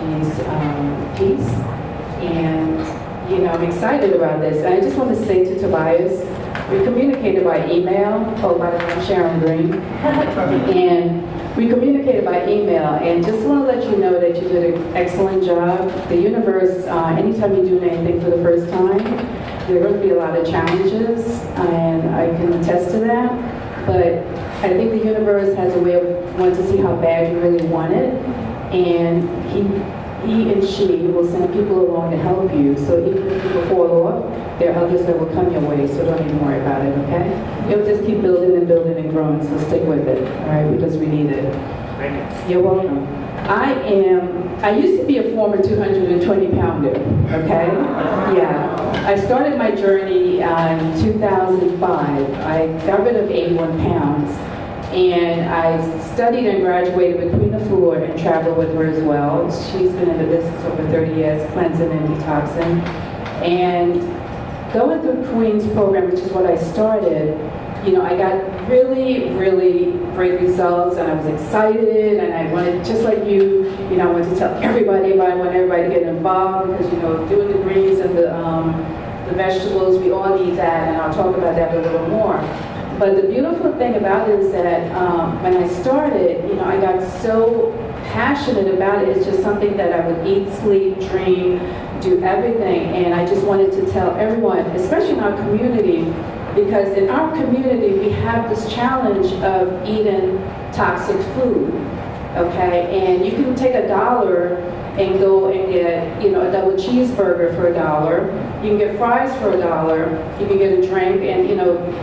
Diabetes piece. And, I'm excited about this. And I just want to say to Tobias, we communicated by email. Oh, by the way, I'm Sharon Green. And we communicated by email. And just want to let you know that you did an excellent job. The universe, anytime you do anything for the first time, there are going to be a lot of challenges. And I can attest to that. But I think the universe has a way of wanting to see how bad you really want it. And he and she will send people along to help you. So even if people fall off, there are others that will come your way, so don't even worry about it, okay? It'll just keep building and building and growing, so stick with it, all right, because we need it. Thank you. You're welcome. I used to be a former 220-pounder, okay? Yeah. I started my journey in 2005. I got rid of 81 pounds. And I studied and graduated with Queen of Ford and traveled with her as well. She's been in the business over 30 years, cleansing and detoxing. And going through Queen's program, which is what I started, I got really, really great results, and I was excited, and I wanted, just like you, I wanted to tell everybody about it. I want everybody to get involved because, doing the greens and the vegetables, we all need that, and I'll talk about that a little more. But the beautiful thing about it is that when I started, I got so passionate about it. It's just something that I would eat, sleep, dream, do everything. And I just wanted to tell everyone, especially in our community, because in our community, we have this challenge of eating toxic food, okay? And you can take $1 and go and get, a double cheeseburger for $1. You can get fries for $1. You can get a drink and,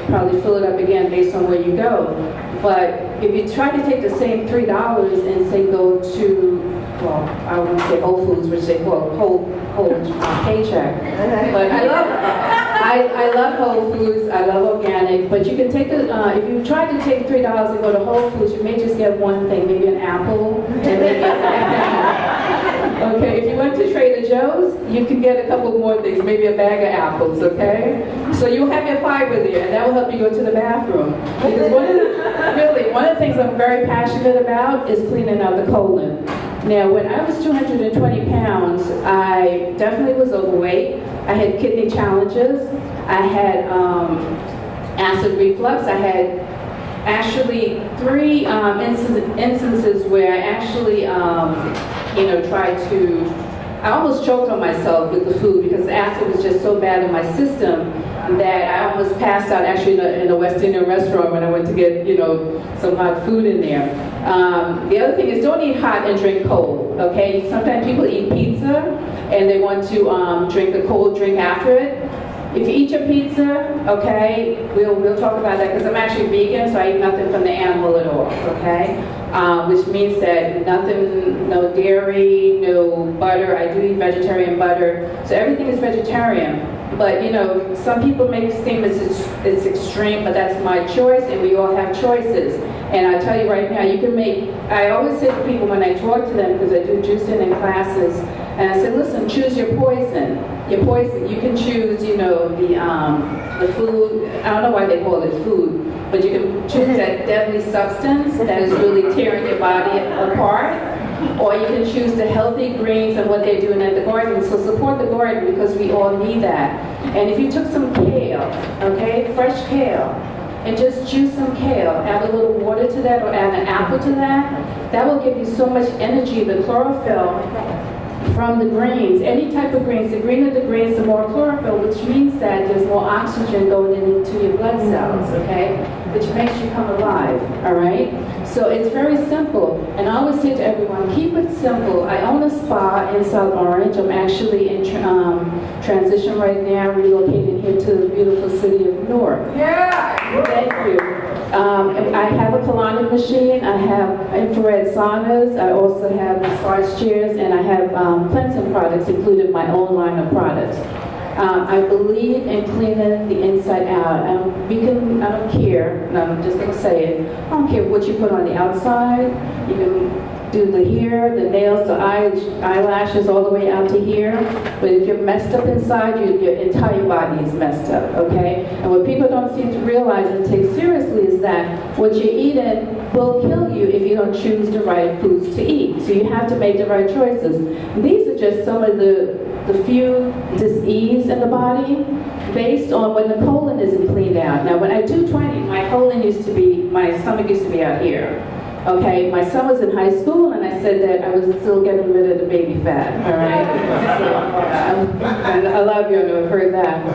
probably fill it up again based on where you go. But if you try to take the same $3 and say go to, well, I wouldn't say Whole Foods, which they call whole paycheck. But I love Whole Foods. I love organic. But you can take if you try to take $3 and go to Whole Foods, you may just get one thing, maybe an apple, and maybe okay, if you went to Trader Joe's, you can get a couple more things, maybe a bag of apples, okay? So you'll have your fiber there, and that will help you go to the bathroom. Because one of the things I'm very passionate about is cleaning out the colon. Now, when I was 220 pounds, I definitely was overweight. I had kidney challenges. I had acid reflux. I had actually 3 instances where I actually, I almost choked on myself with the food because the acid was just so bad in my system that I almost passed out actually in a West Indian restaurant when I went to get, some hot food in there. The other thing is don't eat hot and drink cold, okay? Sometimes people eat pizza and they want to drink a cold drink after it. If you eat your pizza, okay, we'll talk about that because I'm actually vegan, so I eat nothing from the animal at all, okay? Which means that nothing, no dairy, no butter. I do eat vegetarian butter, so everything is vegetarian. But some people make it seem it's extreme, but that's my choice, and we all have choices. And I tell you right now, you can make. I always say to people when I talk to them, because I do juicing in classes, and I say, listen, choose your poison. Your poison. You can choose, the food. I don't know why they call it food, but you can choose that deadly substance that is really tearing your body apart. Or you can choose the healthy greens and what they're doing at the garden. So support the garden because we all need that. And if you took some kale, okay, fresh kale, and just juice some kale, add a little water to that or add an apple to that, that will give you so much energy, the chlorophyll from the greens, any type of greens. The greener the greens, the more chlorophyll, which means that there's more oxygen going into your blood cells, okay? Which makes you come alive, all right? So it's very simple. And I always say to everyone, keep it simple. I own a spa in South Orange. I'm actually in transition right now, relocating here to the beautiful city of Newark. Yeah! Thank you. I have a colonic machine. I have infrared saunas. I also have massage chairs, and I have cleansing products, including my own line of products. I believe in cleaning the inside out. I don't care, and I'm just going to say it, I don't care what you put on the outside. You can do the hair, the nails, the eyelashes, all the way out to here. But if you're messed up inside, your entire body is messed up, okay? And what people don't seem to realize and take seriously is that what you're eating will kill you if you don't choose the right foods to eat. So you have to make the right choices. These are just some of the few dis-ease in the body based on when the colon isn't cleaned out. Now, when I do 20, my stomach used to be out here. Okay, my son was in high school, and I said that I was still getting rid of the baby fat, all right? And a lot of you have heard that.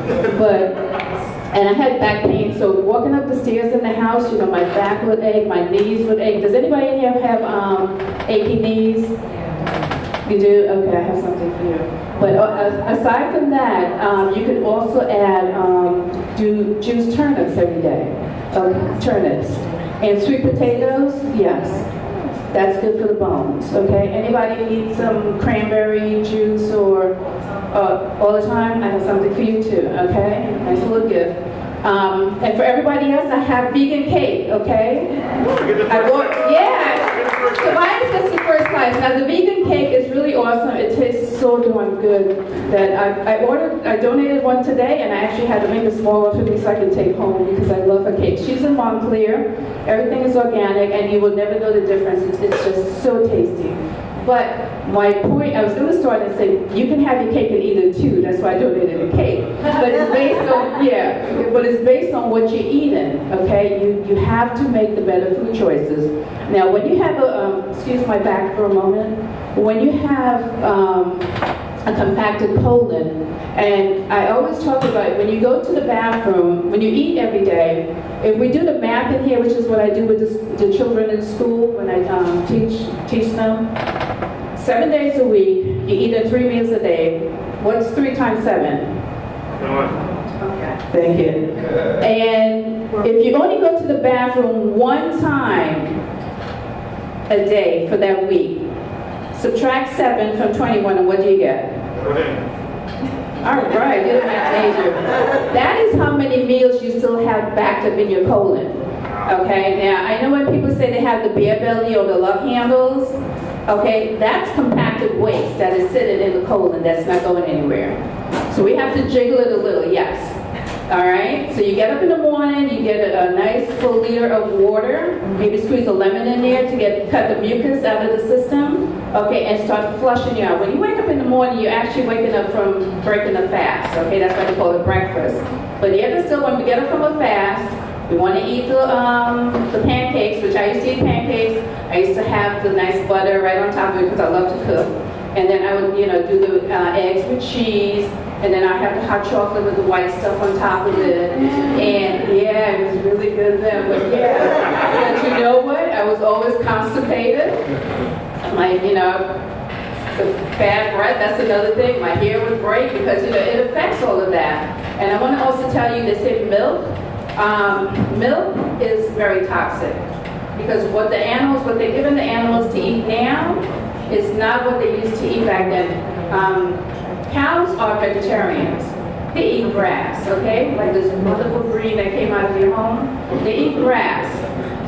And I had back pain, so walking up the stairs in the house, my back would ache, my knees would ache. Does anybody in here have achy knees? You do? Okay, I have something for you. But aside from that, you can also add, juice turnips every day. Turnips. And sweet potatoes, yes. That's good for the bones, okay? Anybody need some cranberry juice or all the time? I have something for you too, okay? Nice little gift. And for everybody else, I have vegan cake, okay? So mine is just the first class. Now the vegan cake is really awesome. It tastes so darn good that I donated one today, and I actually had to make a small one for me so I could take home because I love her cake. She's in Montclair. Everything is organic, and you will never know the difference. It's just so tasty. But my point, I was going to start and say, you can have your cake and eat it too. That's why I donated a cake. But it's based on what you're eating, okay? You have to make the better food choices. Now, when you have excuse my back for a moment. When you have a compacted colon, and I always talk about when you go to the bathroom, when you eat every day, if we do the math in here, which is what I do with the children in school when I teach them, 7 days a week, you eat at 3 meals a day. What's 3 times 7? Okay, thank you. And if you only go to the bathroom 1 time a day for that week, subtract 7 from 21, and what do you get? All right, you're the math major. That is how many meals you still have backed up in your colon. Okay, now I know when people say they have the beer belly or the love handles, okay, that's compacted waste that is sitting in the colon that's not going anywhere. So we have to jiggle it a little, yes. All right, so you get up in the morning, you get a nice full liter of water, maybe squeeze a lemon in there to cut the mucus out of the system, okay, and start flushing you out. When you wake up in the morning, you're actually waking up from breaking a fast, okay, that's why they call it breakfast. But yet still, when we get up from a fast, we want to eat the pancakes, which I used to eat pancakes. I used to have the nice butter right on top of it because I love to cook. And then I would, do the eggs with cheese. And then I have the hot chocolate with the white stuff on top of it. And yeah, it was really good then. But yeah, but you know what? I was always constipated. The bad breath, that's another thing. My hair would break because, it affects all of that. And I want to also tell you, they say milk. Milk is very toxic because what they're giving the animals to eat now is not what they used to eat back then. Cows are vegetarians. They eat grass, okay? Like this wonderful breed that came out of your home. They eat grass.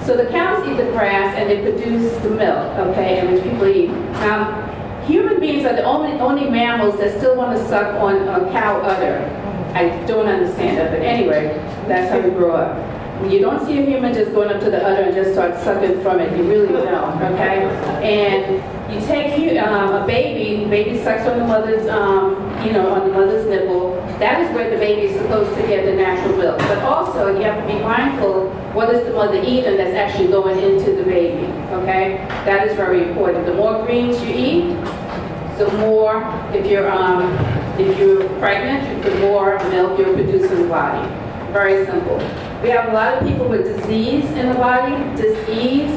So the cows eat the grass and they produce the milk, okay, and which people eat. Now, human beings are the only mammals that still want to suck on a cow udder. I don't understand that, but anyway, that's how we grow up. You don't see a human just going up to the udder and just start sucking from it. You really don't, okay? And you take a baby sucks on the mother's, on the mother's nipple. That is where the baby is supposed to get the natural milk. But also, you have to be mindful, what is the mother eating that's actually going into the baby, okay? That is very important. The more greens you eat, the more, if you're pregnant, the more milk you're producing in the body. Very simple. We have a lot of people with disease in the body, dis-ease,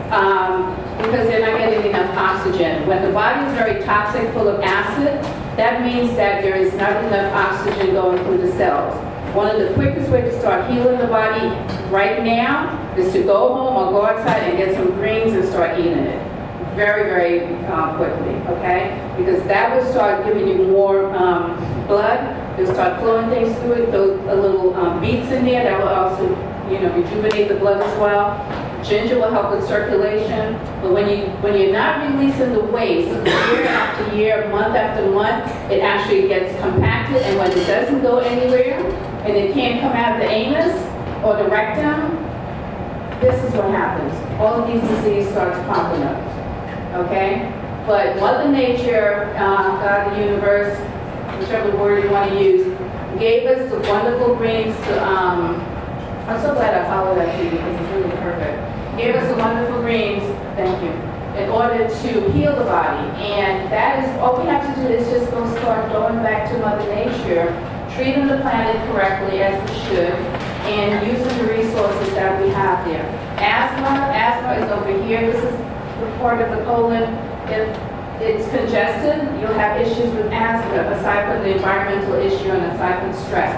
because they're not getting enough oxygen. When the body is very toxic, full of acid, that means that there is not enough oxygen going through the cells. One of the quickest ways to start healing the body right now is to go home or go outside and get some greens and start eating it. Very, very quickly, okay? Because that will start giving you more blood. It'll start flowing things through it. Those little beets in there that will also, rejuvenate the blood as well. Ginger will help with circulation. But when you're not releasing the waste year after year, month after month, it actually gets compacted. And when it doesn't go anywhere, and it can't come out of the anus or the rectum, this is what happens. All of these diseases starts popping up, okay? But Mother Nature, God, the universe, whichever word you want to use, gave us the wonderful greens to, I'm so glad I followed that to you because it's really perfect. Gave us the wonderful greens, thank you, in order to heal the body. And that is, all we have to do is just go start going back to Mother Nature, treating the planet correctly as we should, and using the resources that we have there. Asthma is over here. This is the part of the colon. If it's congested, you'll have issues with asthma, aside from the environmental issue and aside from stress.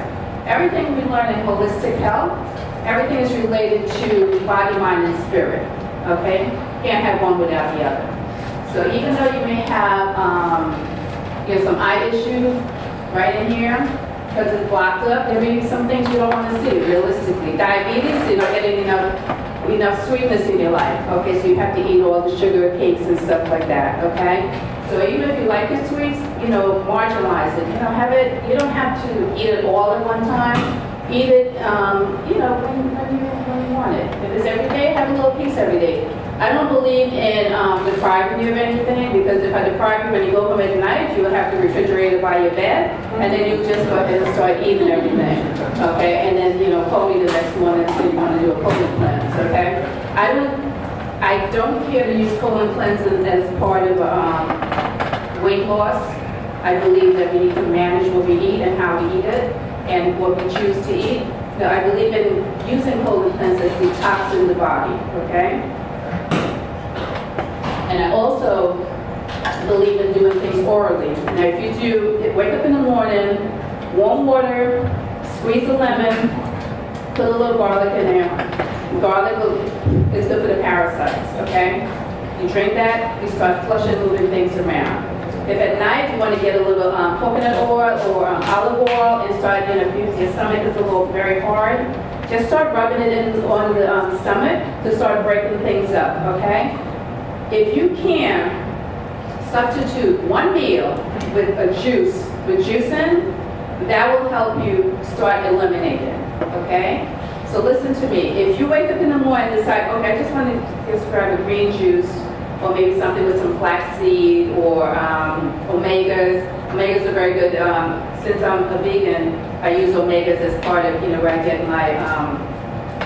Everything we learn in holistic health, everything is related to body, mind, and spirit, okay? Can't have one without the other. So even though you may have some eye issues right in here, because it's blocked up, there may be some things you don't want to see, realistically. Diabetes, you're not getting enough sweetness in your life, okay? So you have to eat all the sugar cakes and stuff like that, okay? So even if you like your sweets, marginalize it. Have it, you don't have to eat it all at one time. Eat it, when you want it. If it's every day, have a little piece every day. I don't believe in depriving you of anything, because if I deprive you when you go home at night, you will have the refrigerator by your bed, and then you just go ahead and start eating everything, okay? And then, call me the next morning and say you want to do a colon cleanse, okay? I don't care to use colon cleansing as part of weight loss. I believe that we need to manage what we eat and how we eat it and what we choose to eat. So I believe in using colon cleanses to detoxing the body, okay? And I also believe in doing things orally. Now if you wake up in the morning, warm water, squeeze a lemon, put a little garlic in there. Garlic is good for the parasites, okay? You drink that, you start flushing, moving things around. If at night you want to get a little coconut oil or olive oil and start, if your stomach is a little very hard, just start rubbing it in on the stomach to start breaking things up, okay? If you can substitute one meal with a juice, with juicing, that will help you start eliminating, okay? So listen to me. If you wake up in the morning and decide, okay, I just want to just grab a green juice, or maybe something with some flaxseed or omegas. Omegas are very good. Since I'm a vegan, I use omegas as part of, where I get my,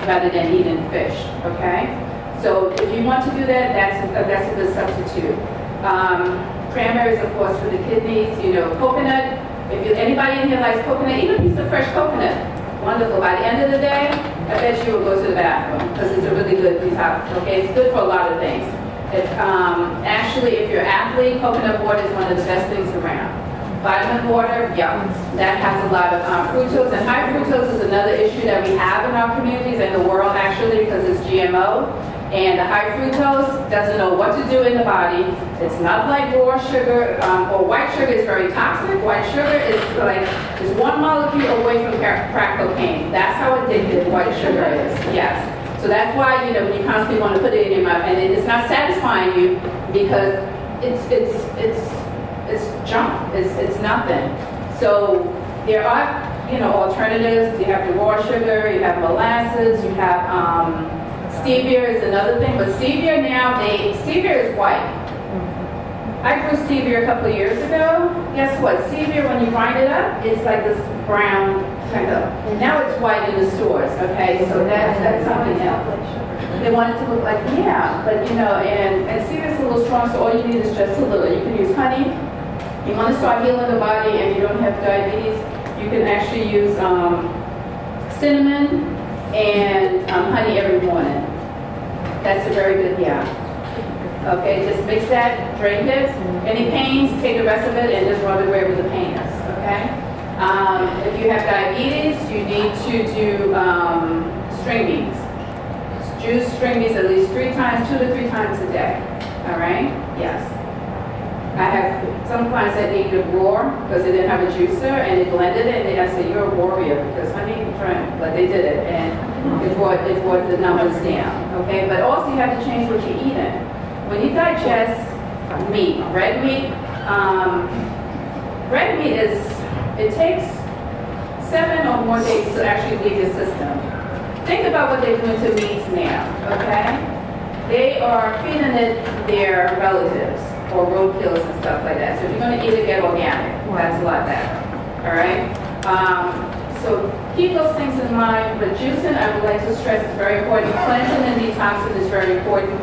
rather than eating fish, okay? So if you want to do that, that's a good substitute. Cranberries, of course, for the kidneys, coconut. Anybody in here likes coconut, eat a piece of fresh coconut. Wonderful. By the end of the day, I bet you will go to the bathroom because it's a really good detox, okay? It's good for a lot of things. Actually, if you're an athlete, coconut water is one of the best things around. Vitamin water, yeah, that has a lot of fructose, and high fructose is another issue that we have in our communities and the world actually because it's GMO. And the high fructose doesn't know what to do in the body. It's not like raw sugar, or white sugar is very toxic. White sugar is is one molecule away from crack cocaine. That's how addictive white sugar is, yes. So that's why, you constantly want to put it in your mouth, and it's not satisfying you because it's junk. It's nothing. So there are, alternatives. You have the raw sugar, you have molasses, you have stevia is another thing, but stevia stevia is white. I grew stevia a couple of years ago. Guess what? Stevia, when you grind it up, it's like this brown kind of. Now it's white in the stores, okay? So that's something else. They want it to look like, yeah, but and stevia is a little strong, so all you need is just a little. You can use honey. You want to start healing the body and you don't have diabetes, you can actually use cinnamon and honey every morning. That's a very good, Okay, just mix that, drink it. Any pains, take the rest of it and just rub it wherever the pain is, okay? If you have diabetes, you need to do string beans. Juice string beans at least 2 to 3 times a day, all right? Yes. I have some clients that needed raw because they didn't have a juicer and they blended it and I said, you're a warrior because honey, but they did it and it brought the numbers down, okay? But also you have to change what you're eating. When you digest meat, red meat it takes 7 or more days to actually leave your system. think about what they're doing to meats now, okay? They are feeding it their relatives or roadkills and stuff like that. So if you're going to eat it, get organic. That's a lot better, all right? So keep those things in mind. But juicing, I would like to stress, is very important. Cleansing and detoxing is very important.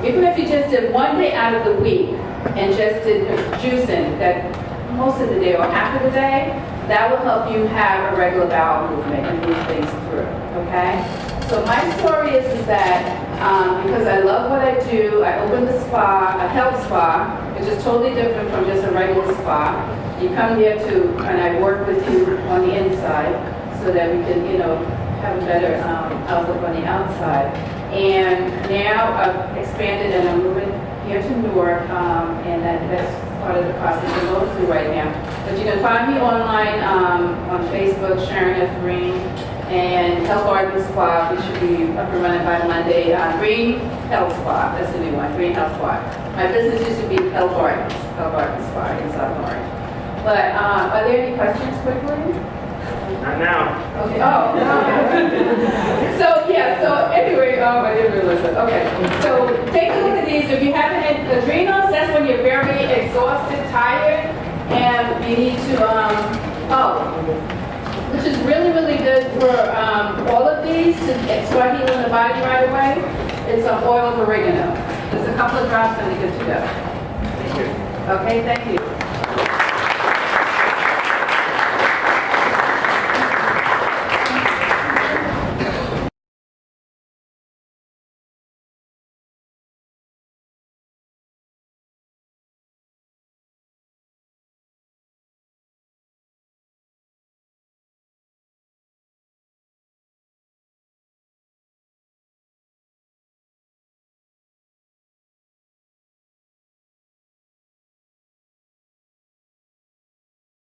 Even if you just did one day out of the week and just did juicing, that most of the day or half of the day, that will help you have a regular bowel movement and move things through, okay? So my story is that because I love what I do, I opened a spa, a health spa, which is totally different from just a regular spa. You come here and I work with you on the inside so that we can, have a better outlook on the outside. And now I've expanded and I'm moving here to Newark, and that's part of the process I'm going through right now. But you can find me online on Facebook, Sharon Green, and Health Garden Spa. We should be up and running by Monday. Green Health Spa, that's the new one, Green Health Spa. My business used to be Health Garden Spa in South Orange. But are there any questions quickly? Not now. Okay. Oh. So anyway, I didn't realize that. Okay. So take a look at these. If you haven't had adrenals, that's when you're very exhausted, tired, and you need to, which is really, really good for all of these to start healing the body right away. It's oil of oregano. There's a couple of drops and you're good to go. Thank you. Okay, thank you.